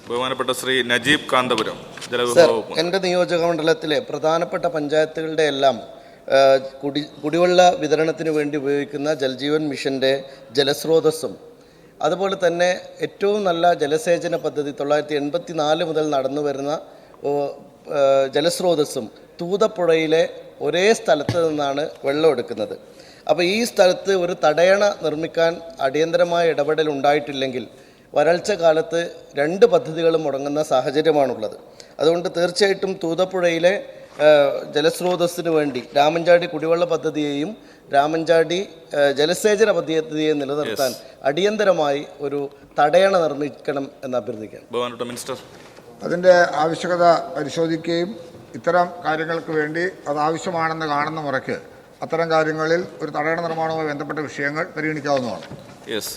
ബഹുമാനപ്പെട്ട ശ്രീ നജീബ് കാന്തപുരം, ജലവിഭവ വകുപ്പ്. എൻ്റെ നിയോജക മണ്ഡലത്തിലെ പ്രധാനപ്പെട്ട പഞ്ചായത്തുകളുടെ എല്ലാം കുടിവെള്ള വിതരണത്തിന് വേണ്ടി ഉപയോഗിക്കുന്ന ജൽജീവൻ മിഷൻ്റെ ജലസ്രോതസ്സും അതുപോലെ തന്നെ ഏറ്റവും നല്ല ജലസേചന പദ്ധതി 1984 മുതൽ നടന്നു വരുന്ന ജലസ്രോതസ്സും തൂതപ്പുഴയിലെ ഒരേ സ്ഥലത്ത് നിന്നാണ് വെള്ളം എടുക്കുന്നത്. അപ്പോൾ ഈ സ്ഥലത്ത് ഒരു തടയണ നിർമ്മിക്കാൻ അടിയന്തരമായ ഇടപെടൽ ഉണ്ടായിട്ടില്ലെങ്കിൽ വരൾച്ച കാലത്ത് 2 പദ്ധതികളും മുടങ്ങുന്ന സാഹചര്യമാണുള്ളത്. അതുകൊണ്ട് തീർച്ചയായിട്ടും തൂതപ്പുഴയിലെ ജലസ്രോതസ്സിന് വേണ്ടി രാമഞ്ചാടി കുടിവെള്ള പദ്ധതിയെയും രാമഞ്ചാടി ജലസേചന പദ്ധതിയെയും നിലനിർത്താൻ അടിയന്തരമായി ഒരു തടയണ നിർമ്മിക്കണം എന്ന് അഭ്യർത്ഥിക്കാം. ബഹുമാനപ്പെട്ട മിനിസ്റ്റർ, അതിൻ്റെ ആവശ്യകത പരിശോധിക്കുകയും ഇത്തരം കാര്യങ്ങൾക്ക് വേണ്ടി അത് ആവശ്യമാണെന്ന് കാണുന്ന മുറയ്ക്ക് അത്തരം കാര്യങ്ങളിൽ ഒരു തടയണ നിർമ്മാണവുമായി ബന്ധപ്പെട്ട വിഷയങ്ങൾ പരിഗണിക്കാവുന്നതാണ്. യെസ്.